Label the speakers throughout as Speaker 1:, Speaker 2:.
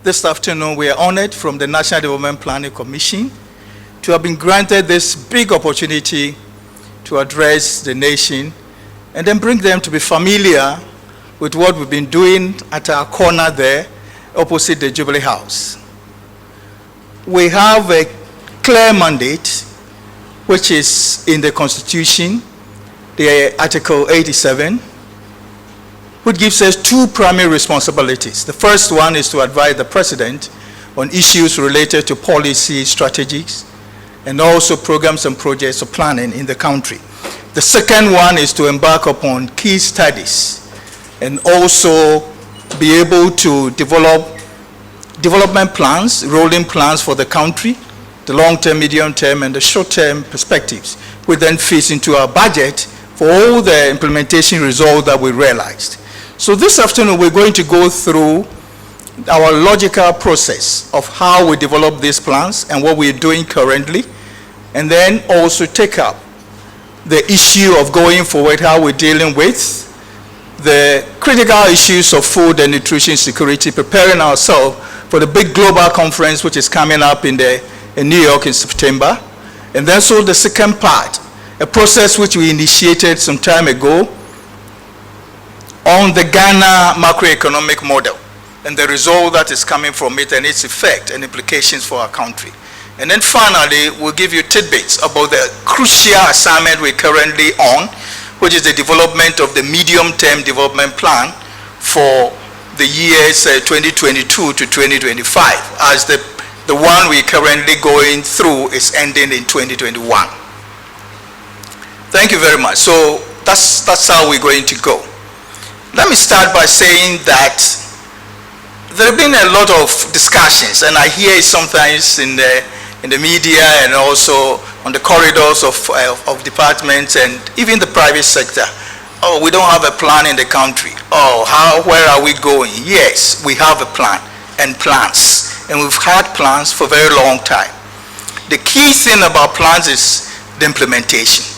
Speaker 1: this afternoon we are honored from the National Development Planning Commission to have been granted this big opportunity to address the nation and then bring them to be familiar with what we've been doing at our corner there, opposite the Jubilee House. We have a clear mandate, which is in the Constitution, the Article 87, which gives us two primary responsibilities. The first one is to advise the President on issues related to policy, strategies, and also programs and projects of planning in the country. The second one is to embark upon key studies and also be able to develop development plans, rolling plans for the country, the long-term, medium-term, and the short-term perspectives, which then fits into our budget for all the implementation results that we realized. So this afternoon, we're going to go through our logical process of how we develop these plans and what we're doing currently, and then also take up the issue of going forward, how we're dealing with the critical issues of food and nutrition security, preparing ourselves for the big global conference which is coming up in New York in September. And then so the second part, a process which we initiated some time ago on the Ghana macroeconomic model and the result that is coming from it and its effect and implications for our country. And then finally, we'll give you tidbits about the crucial assignment we're currently on, which is the development of the medium-term development plan for the years 2022 to 2025, as the one we're currently going through is ending in 2021. Thank you very much. So that's how we're going to go. Let me start by saying that there have been a lot of discussions, and I hear it sometimes in the media and also on the corridors of departments and even the private sector. Oh, we don't have a plan in the country. Oh, where are we going? Yes, we have a plan and plans. And we've had plans for a very long time. The key thing about plans is the implementation,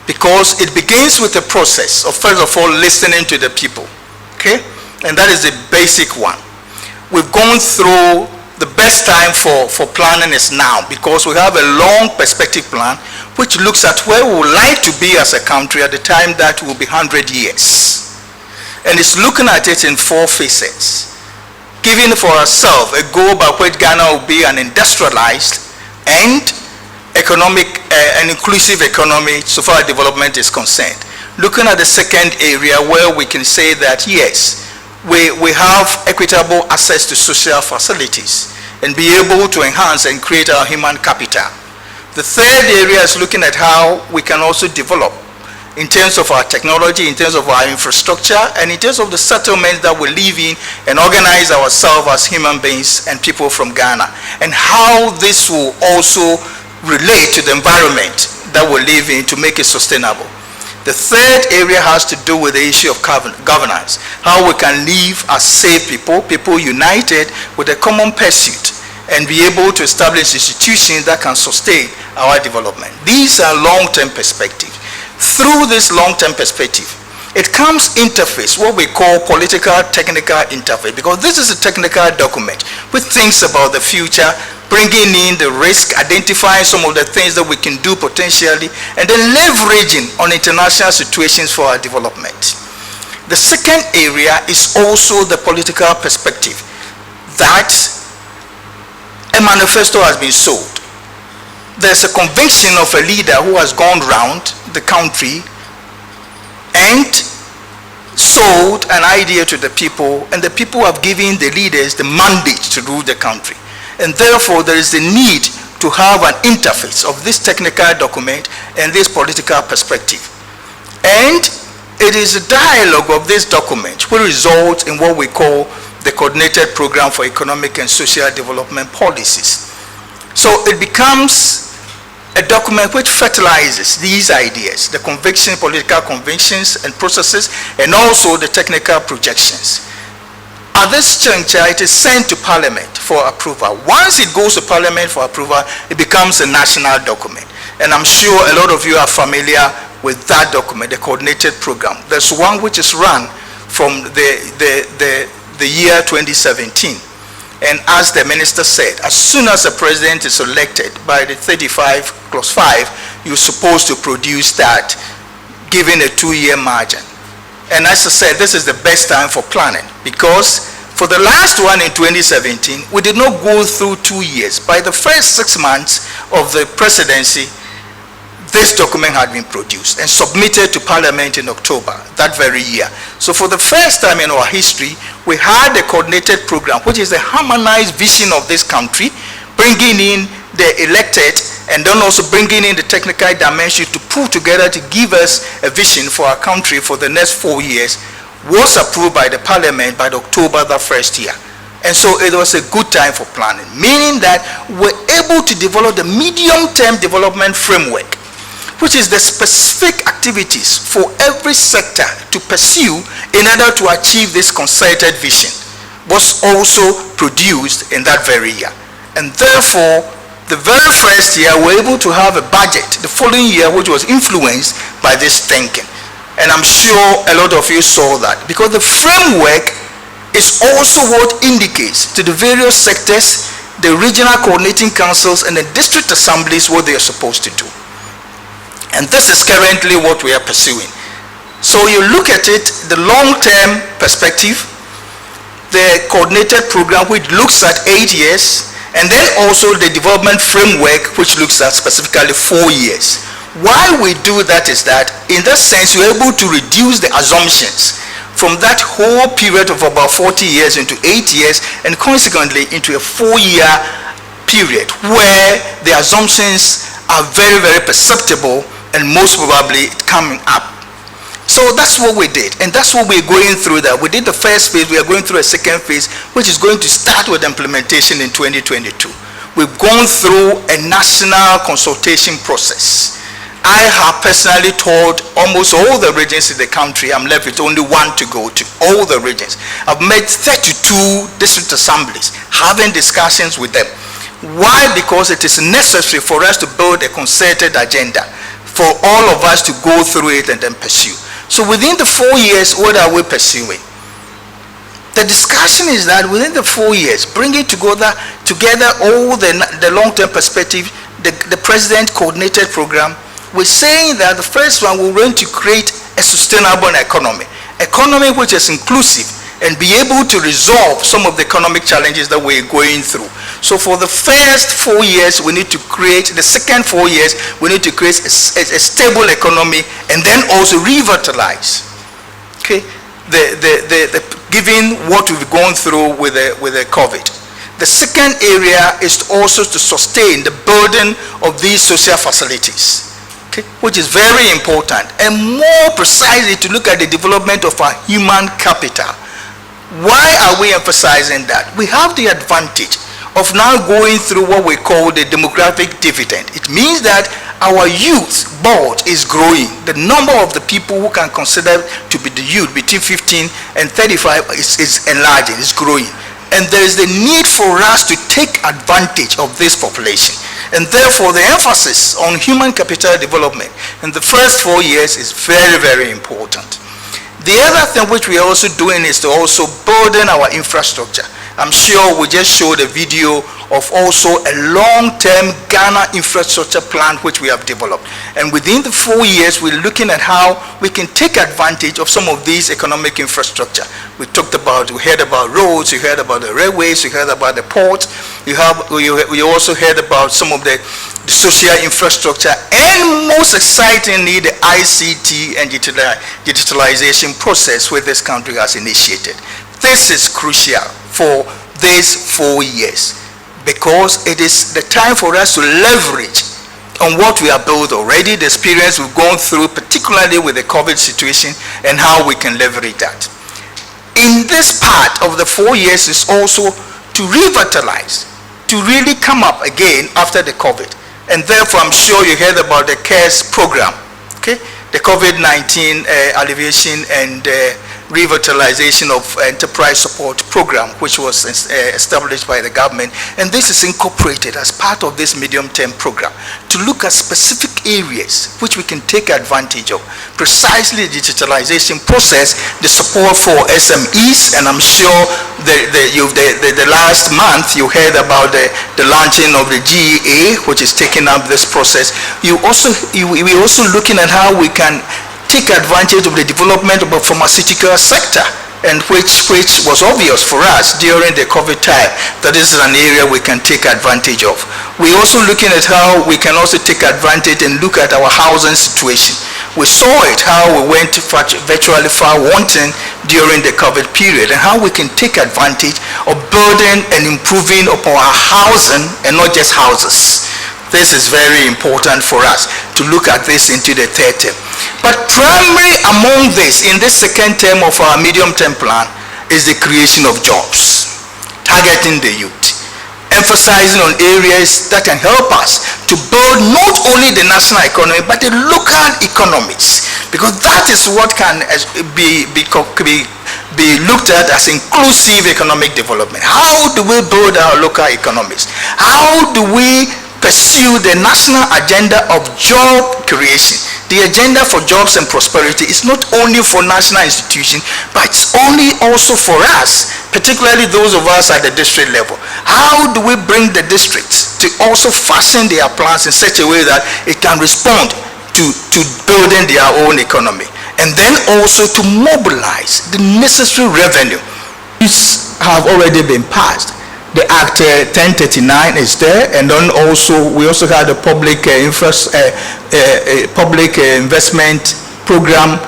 Speaker 1: because it begins with the process of, first of all, listening to the people, okay? And that is the basic one. We've gone through the best time for planning is now, because we have a long perspective plan which looks at where we would like to be as a country at the time that will be 100 years. And it's looking at it in 4 phases. Giving for ourselves a goal by which Ghana will be an industrialized and economic and inclusive economy so far as development is concerned. Looking at the second area where we can say that yes, we have equitable access to social facilities and be able to enhance and create our human capital. The third area is looking at how we can also develop in terms of our technology, in terms of our infrastructure, and in terms of the settlements that we live in and organize ourselves as human beings and people from Ghana, and how this will also relate to the environment that we live in to make it sustainable. The third area has to do with the issue of governance, how we can live as safe people united with a common pursuit and be able to establish institutions that can sustain our development. These are long-term perspectives. Through this long-term perspective, it comes interface, what we call political technical interface, because this is a technical document which thinks about the future, bringing in the risk, identifying some of the things that we can do potentially, and then leveraging on international situations for our development. The second area is also the political perspective, that a manifesto has been sold. There's a conviction of a leader who has gone round the country and sold an idea to the people, and the people have given the leaders the mandate to rule the country. And therefore, there is a need to have an interface of this technical document and this political perspective. And it is a dialogue of this document which results in what we call the Coordinated Program for Economic and Social Development Policies. So it becomes a document which fertilizes these ideas, the conviction, political convictions and processes, and also the technical projections. At this juncture, it is sent to Parliament for approval. Once it goes to Parliament for approval, it becomes a national document. And I'm sure a lot of you are familiar with that document, the Coordinated Program. There's one which is run from the year 2017. And as the minister said, as soon as the president is elected by the 35+5, you're supposed to produce that, given a 2-year margin. And as I said, this is the best time for planning, because for the last one in 2017, we did not go through 2 years. By the first 6 months of the presidency, this document had been produced and submitted to Parliament in October that very year. So for the first time in our history, we had a coordinated program, which is a harmonized vision of this country, bringing in the elected and then also bringing in the technical dimension to pull together to give us a vision for our country for the next 4 years, was approved by the Parliament by October the first year. And so it was a good time for planning, meaning that we're able to develop the medium-term development framework, which is the specific activities for every sector to pursue in order to achieve this concerted vision, was also produced in that very year. And therefore, the very first year, we're able to have a budget the following year which was influenced by this thinking. And I'm sure a lot of you saw that, because the framework is also what indicates to the various sectors, the regional coordinating councils and the district assemblies what they are supposed to do. And this is currently what we are pursuing. So you look at it, the long-term perspective, the coordinated program which looks at 8 years, and then also the development framework which looks at specifically 4 years. Why we do that is that, in that sense, we're able to reduce the assumptions from that whole period of about 40 years into 8 years, and consequently into a 4-year period where the assumptions are very, very perceptible and most probably coming up. So that's what we did, and that's what we're going through. That we did the first phase, we are going through a second phase, which is going to start with implementation in 2022. We've gone through a national consultation process. I have personally told almost all the regions in the country. I'm left with only one to go to, all the regions. I've made 32 district assemblies, having discussions with them. Why? Because it is necessary for us to build a concerted agenda for all of us to go through it and then pursue. So within the 4 years, what are we pursuing? The discussion is that within the 4 years, bringing together all the long-term perspective, the president coordinated program, we're saying that the first one, we're going to create a sustainable economy which is inclusive and be able to resolve some of the economic challenges that we're going through. So for the first 4 years, we need to create, the second 4 years, we need to create a stable economy and then also revitalize. Okay, given what we've gone through with the COVID. The second area is also to sustain the burden of these social facilities. Okay, which is very important, and more precisely to look at the development of our human capital. Why are we emphasizing that? We have the advantage of now going through what we call the demographic dividend. It means that our youth board is growing. The number of the people who can consider to be the youth between 15 and 35 is enlarging, is growing. And there is the need for us to take advantage of this population. And therefore, the emphasis on human capital development in the first 4 years is very, very important. The other thing which we are also doing is to also broaden our infrastructure. I'm sure we just showed a video of also a long-term Ghana infrastructure plan which we have developed. And within the 4 years, we're looking at how we can take advantage of some of these economic infrastructure. We heard about roads, you heard about the railways, you heard about the ports, you also heard about some of the social infrastructure, and most excitingly, the ICT and digitalization process which this country has initiated. This is crucial for these 4 years, because it is the time for us to leverage on what we have built already, the experience we've gone through, particularly with the COVID situation, and how we can leverage that. In this part of the 4 years is also to revitalize, to really come up again after the COVID. And therefore, I'm sure you heard about the CARES program, okay? The COVID-19 alleviation and revitalization of enterprise support program, which was established by the government, and this is incorporated as part of this medium-term program to look at specific areas which we can take advantage of. Precisely the digitalization process, the support for SMEs, and I'm sure the last month you heard about the launching of the GEA, which is taking up this process. We're also looking at how we can take advantage of the development of the pharmaceutical sector, and which was obvious for us during the COVID time that this is an area we can take advantage of. We're also looking at how we can also take advantage and look at our housing situation. We saw it, how we went virtually far wanting during the COVID period, and how we can take advantage of building and improving upon our housing and not just houses. This is very important for us to look at this into the third term. But primary among this, in this second term of our medium-term plan, is the creation of jobs, targeting the youth, emphasizing on areas that can help us to build not only the national economy, but the local economies, because that is what can be looked at as inclusive economic development. How do we build our local economies? How do we pursue the national agenda of job creation? The agenda for jobs and prosperity is not only for national institutions, but it's only also for us, particularly those of us at the district level. How do we bring the districts to also fashion their plans in such a way that it can respond to building their own economy, and then also to mobilize the necessary revenue. These have already been passed. The Act 1039 is there, and then we also had a public investment program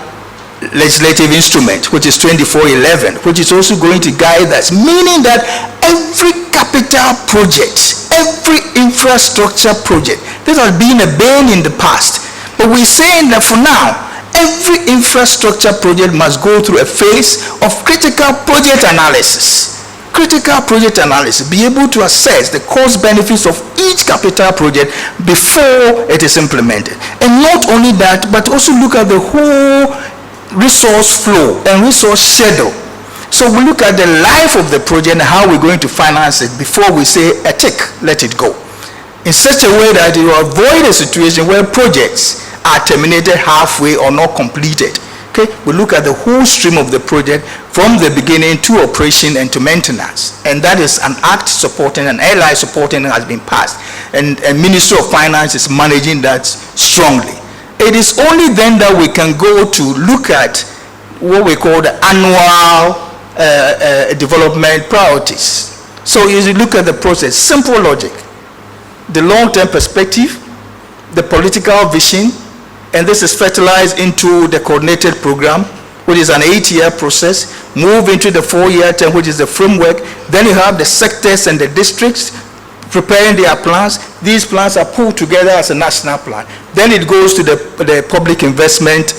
Speaker 1: legislative instrument, which is 2411, which is also going to guide us, meaning that every capital project, every infrastructure project, this has been a bane in the past, but we're saying that for now, every infrastructure project must go through a phase of critical project analysis. Critical project analysis, be able to assess the cost benefits of each capital project before it is implemented. And not only that, but also look at the whole resource flow and resource schedule. So we look at the life of the project and how we're going to finance it before we say a tick, let it go. In such a way that you avoid a situation where projects are terminated halfway or not completed. Okay, we look at the whole stream of the project from the beginning to operation and to maintenance, and that is an act supporting, an LI supporting has been passed, and Ministry of Finance is managing that strongly. It is only then that we can go to look at what we call the annual development priorities. So you look at the process, simple logic, the long-term perspective, the political vision, and this is fertilized into the coordinated program, which is an 8-year process, move into the 4-year term, which is the framework. Then you have the sectors and the districts preparing their plans. These plans are pulled together as a national plan. Then it goes to the public investment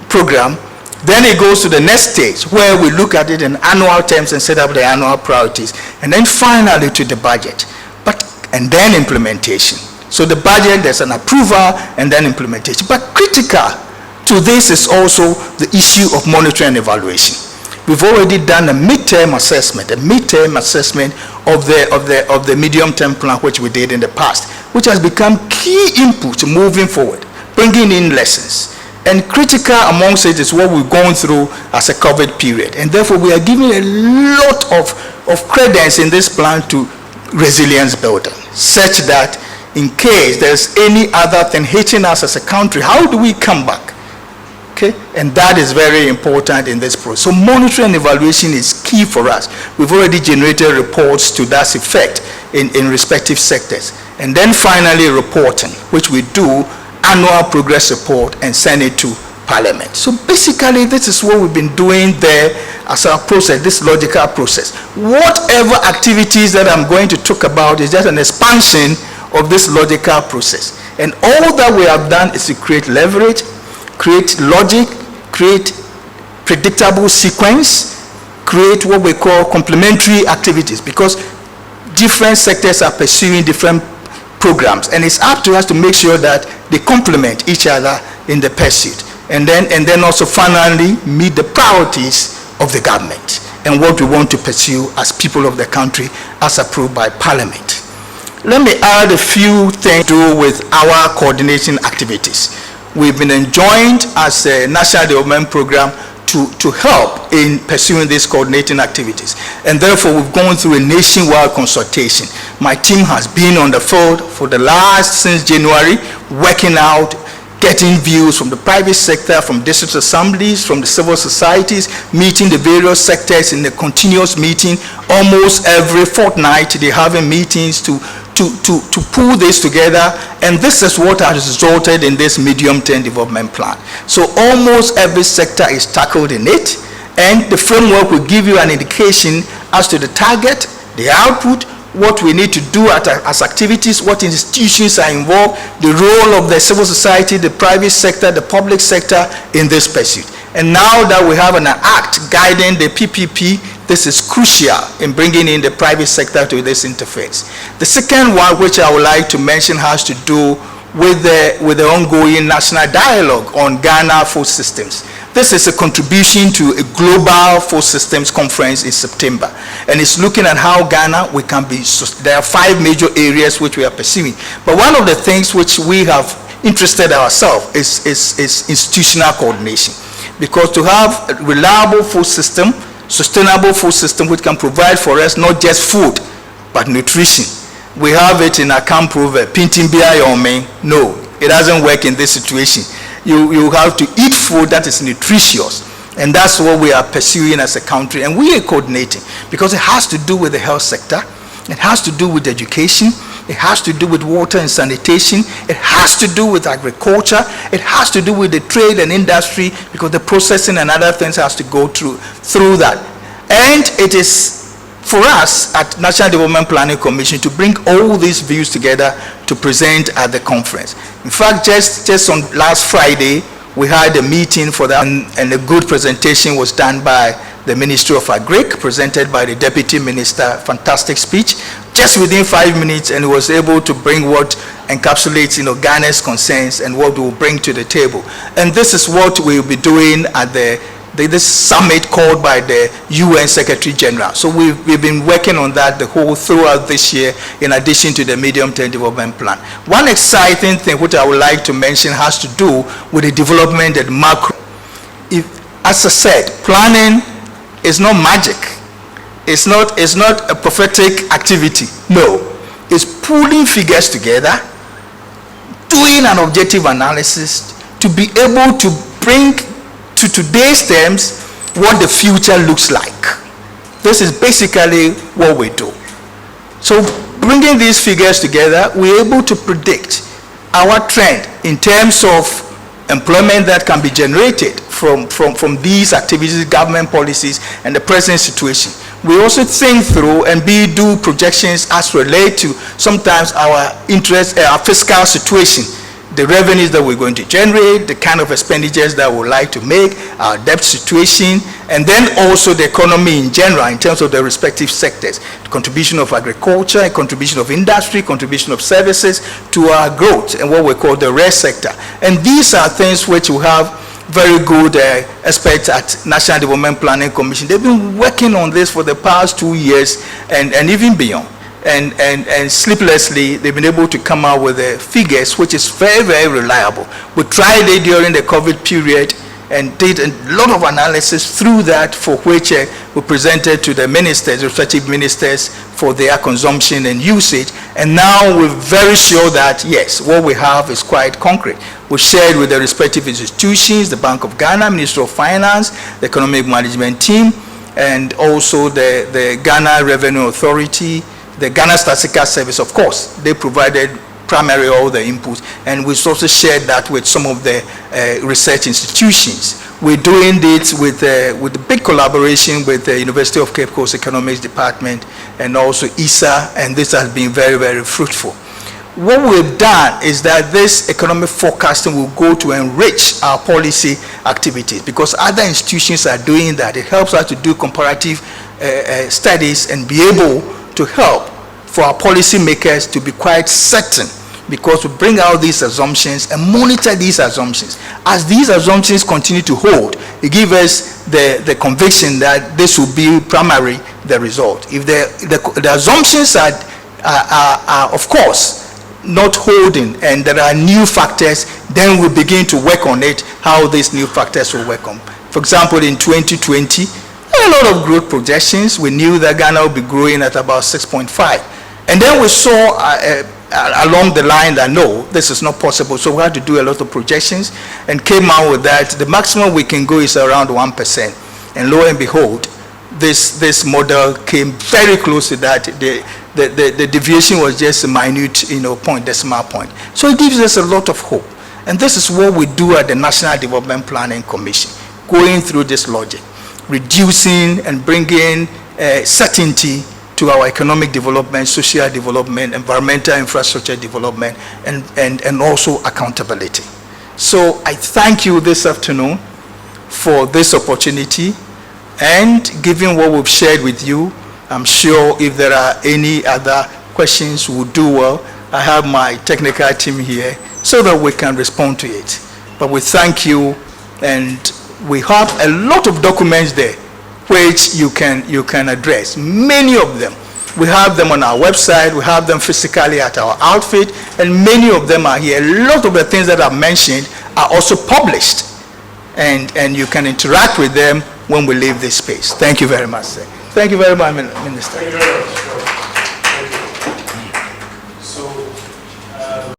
Speaker 1: program. Then it goes to the next stage, where we look at it in annual terms and set up the annual priorities. And then finally to the budget, and then implementation. So the budget, there's an approval and then implementation. But critical to this is also the issue of monitoring and evaluation. We've already done a midterm assessment of the medium-term plan, which we did in the past, which has become key input moving forward, bringing in lessons. And critical amongst it is what we've gone through as a COVID period. And therefore, we are giving a lot of credence in this plan to resilience building, such that in case there's any other thing hitting us as a country, how do we come back? Okay, and that is very important in this process. So monitoring and evaluation is key for us. We've already generated reports to that effect in respective sectors. And then finally reporting, which we do annual progress report and send it to Parliament. So basically this is what we've been doing there as our process, this logical process. Whatever activities that I'm going to talk about is just an expansion of this logical process. And all that we have done is to create leverage, create logic, create predictable sequence, create what we call complementary activities, because different sectors are pursuing different programs, and it's up to us to make sure that they complement each other in the pursuit. and then also finally meet the priorities of the government and what we want to pursue as people of the country as approved by Parliament. Let me add a few things to do with our coordinating activities. We've been enjoined as a National Development Program to help in pursuing these coordinating activities. And therefore, we've gone through a nationwide consultation. My team has been on the field since January, working out, getting views from the private sector, from district assemblies, from the civil societies, meeting the various sectors in a continuous meeting. Almost every fortnight, they're having meetings to pull this together, and this is what has resulted in this medium-term development plan. So almost every sector is tackled in it, and the framework will give you an indication as to the target, the output, what we need to do as activities, what institutions are involved, the role of the civil society, the private sector, the public sector in this pursuit. And now that we have an act guiding the PPP, this is crucial in bringing in the private sector to this interface. The second one, which I would like to mention, has to do with the ongoing national dialogue on Ghana food systems. This is a contribution to a global food systems conference in September, and it's looking at how Ghana there are 5 major areas which we are pursuing. But one of the things which we have interested ourselves is institutional coordination, because to have a reliable food system, sustainable food system which can provide for us not just food but nutrition. We have it in our camp proverb, "Pintin bia yome." No, it doesn't work in this situation. You have to eat food that is nutritious, and that's what we are pursuing as a country, and we are coordinating because it has to do with the health sector, it has to do with education, it has to do with water and sanitation, it has to do with agriculture, it has to do with the trade and industry, because the processing and other things has to go through that. And it is for us at National Development Planning Commission to bring all these views together to present at the conference. In fact, just on last Friday, we had a meeting for that, and a good presentation was done by the Ministry of Agric, presented by the Deputy Minister. Fantastic speech, just within 5 minutes, and he was able to bring what encapsulates Ghana's concerns and what we will bring to the table. And this is what we will be doing at this summit called by the UN Secretary General. So we've been working on that throughout this year, in addition to the medium-term development plan. One exciting thing which I would like to mention has to do with the development at macro. As I said, planning is not magic. It's not a prophetic activity. No, it's pulling figures together, doing an objective analysis to be able to bring to today's terms what the future looks like. This is basically what we do. So bringing these figures together, we're able to predict our trend in terms of employment that can be generated from these activities, government policies, and the present situation. We also think through and do projections as relate to sometimes our interest, our fiscal situation, the revenues that we're going to generate, the kind of expenditures that we would like to make, our debt situation, and then also the economy in general in terms of the respective sectors, the contribution of agriculture, contribution of industry, contribution of services to our growth, and what we call the rest sector. And these are things which we have very good experts at National Development Planning Commission. They've been working on this for the past 2 years and even beyond. And sleeplessly, they've been able to come out with the figures, which is very, very reliable. We tried it during the COVID period and did a lot of analysis through that, for which we presented to the ministers, respective ministers, for their consumption and usage. And now we're very sure that, yes, what we have is quite concrete. We shared with the respective institutions, the Bank of Ghana, Ministry of Finance, the Economic Management Team, and also the Ghana Revenue Authority, the Ghana Statistical Service. Of course, they provided primarily all the inputs, and we also shared that with some of the research institutions. We're doing this with the big collaboration with the University of Cape Coast Economics Department and also ISA, and this has been very, very fruitful. What we've done is that this economic forecasting will go to enrich our policy activities, because other institutions are doing that. It helps us to do comparative studies and be able to help for our policymakers to be quite certain because we bring out these assumptions and monitor these assumptions. As these assumptions continue to hold, it gives us the conviction that this will be primarily the result. If the assumptions are of course not holding and there are new factors, then we begin to work on it, how these new factors will work on. For example, in 2020, a lot of growth projections. We knew that Ghana would be growing at about 6.5. And then we saw along the line that no, this is not possible. So we had to do a lot of projections and came out with that. The maximum we can go is around 1%. And lo and behold, this model came very close to that. The deviation was just a minute, decimal point. So it gives us a lot of hope. And this is what we do at the National Development Planning Commission, going through this logic, reducing and bringing certainty to our economic development, social development, environmental infrastructure development, and also accountability. So I thank you this afternoon for this opportunity, and given what we've shared with you, I'm sure if there are any other questions, we'll do well. I have my technical team here so that we can respond to it. But we thank you, and we have a lot of documents there which you can address, many of them. We have them on our website, we have them physically at our outfit, and many of them are here. A lot of the things that I've mentioned are also published, and you can interact with them when we leave this space. Thank you very much, sir. Thank you very much, Minister.
Speaker 2: Thank you very much. Thank you. So,